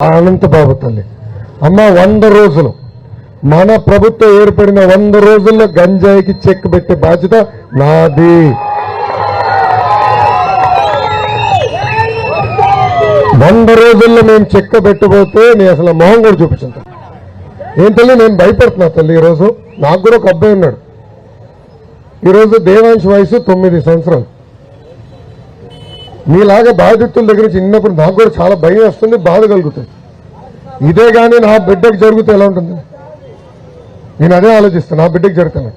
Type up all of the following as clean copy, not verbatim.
అనంతబాబు తల్లి అమ్మ 100 రోజులు మన ప్రభుత్వం ఏర్పడిన 100 రోజుల్లో గంజాయికి చెక్ పెట్టే బాధ్యత నాది. వంద రోజుల్లో మేము చెక్క పెట్టబోతే నేను అసలు మొహం కూడా చూపించాను. ఏం తల్లి నేను భయపడుతున్నా తల్లి. ఈరోజు నాకు కూడా ఒక అబ్బాయి ఉన్నాడు. ఈరోజు దేవాంశ్ వయసు 9 సంవత్సరాలు. మీలాగా బాధితుల దగ్గర నుంచి చిన్నప్పుడు నాకు కూడా చాలా భయం వస్తుంది, బాధ కలుగుతుంది. ఇదే కానీ నా బిడ్డకు జరిగితే ఎలా ఉంటుంది? నేను అదే ఆలోచిస్తాను. నా బిడ్డకు జరుగుతాను.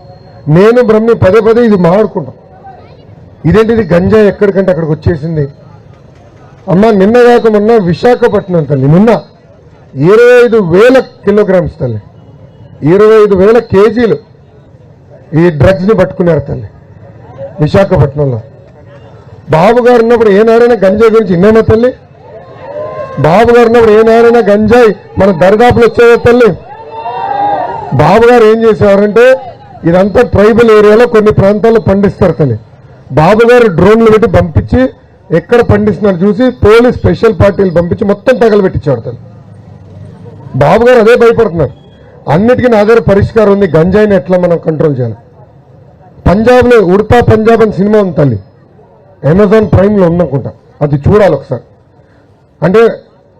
నేను బ్రహ్మి పదే ఇది మాట్లాడుకుంటాం. ఇదేంటిది గంజాయి ఎక్కడికంటే అక్కడికి వచ్చేసింది. అమ్మ నిన్న కాక మొన్న విశాఖపట్నం తల్లి నిన్న 25,000 కిలోగ్రామ్స్ తల్లి 25,000 కేజీలు ఈ డ్రగ్స్ ని పట్టుకున్నారు తల్లి విశాఖపట్నంలో. బాబు గారు ఉన్నప్పుడు ఏనాడైనా గంజాయి గురించి విన్నామా తల్లి? బాబు గారు ఉన్నప్పుడు ఏనాడైనా గంజాయి మన దర్గాపులు వచ్చేదా తల్లి? బాబు గారు ఏం చేసేవారంటే ఇదంతా ట్రైబల్ ఏరియాలో కొన్ని ప్రాంతాల్లో పండిస్తారు తల్లి. బాబు గారు డ్రోన్లు పెట్టి పంపించి ఎక్కడ పండిస్తున్నారు చూసి పోలీస్ స్పెషల్ పార్టీలు పంపించి మొత్తం తగలబెట్టించాడు తల్లి. బాబు గారు అదే భయపడుతున్నారు. అన్నిటికీ నా దగ్గర పరిష్కారం ఉంది. గంజాయిని ఎట్లా మనం కంట్రోల్ చేయాలి. పంజాబ్లో ఉడతా పంజాబ్ అని సినిమా ఉంది తల్లి, అమెజాన్ ప్రైమ్లో ఉందనుకుంటా. అది చూడాలి ఒకసారి. అంటే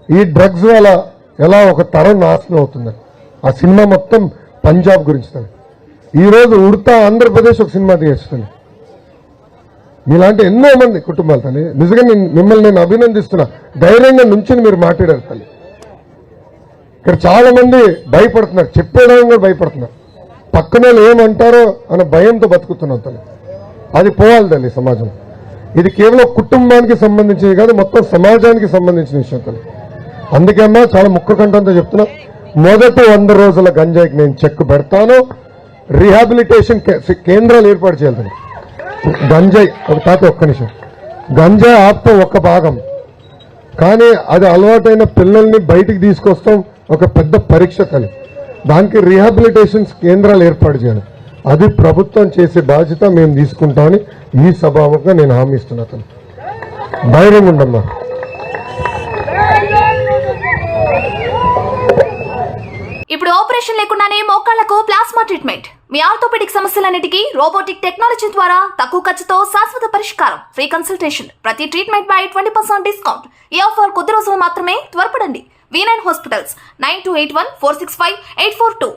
ఈ డ్రగ్స్ వల్ల ఎలా ఒక తరం నాశనం అవుతుందని ఆ సినిమా మొత్తం పంజాబ్ గురించి తల్లి. ఈరోజు ఉడతా ఆంధ్రప్రదేశ్ ఒక సినిమా తీస్తుంది. మీలాంటి ఎన్నో మంది కుటుంబాలు తల్లి. నిజంగా మిమ్మల్ని నేను అభినందిస్తున్నా. ధైర్యంగా నుంచి మీరు మాట్లాడారు తల్లి. ఇక్కడ చాలా మంది భయపడుతున్నారు, చెప్పేయడానికి కూడా భయపడుతున్నారు. పక్కన ఏమంటారో అన్న భయంతో బతుకుతున్నారు తల్లి. అది పోవాలి తల్లి సమాజం. ఇది కేవలం కుటుంబానికి సంబంధించింది కాదు, మొత్తం సమాజానికి సంబంధించిన విషయం తల్లి. అందుకే అమ్మా చాలా ముక్కు కంఠంతో చెప్తున్నా, మొదటి 100 రోజుల గంజాయికి నేను చెక్ పెడతాను. రీహాబిలిటేషన్ కేంద్రాలు ఏర్పాటు చేయాలి తల్లి. గంజాయి ఒక్క నిమిషం. గంజాయి ఆప్తం ఒక్క భాగం, కానీ అది అలవాటైన పిల్లల్ని బయటికి తీసుకొస్తాం ఒక పెద్ద పరీక్ష తల్లి. దానికి రీహాబిలిటేషన్ కేంద్రాలు ఏర్పాటు చేయాలి. అది ప్రభుత్వం చేసే బాధ్యత మేము తీసుకుంటామని ఈ సభాముఖంగా నేను హామీ ఇస్తున్నా తల్లి. ధైర్యం ఉండమ్మా. ఇప్పుడు ఆపరేషన్ లేకుండానే మోకాళ్లకు ప్లాస్మా ట్రీట్మెంట్. మీ ఆర్థోపెడిక్ సమస్యలన్నిటికీ రోబోటిక్ టెక్నాలజీ ద్వారా తక్కువ ఖర్చుతో శాశ్వత పరిష్కారం. Free consultation. ప్రతి ట్రీట్మెంట్ పై 20% డిస్కౌంట్. ఈ ఆఫర్ కొద్ది రోజులు మాత్రమే. త్వరపడండి. V9 hospitals 9281465842.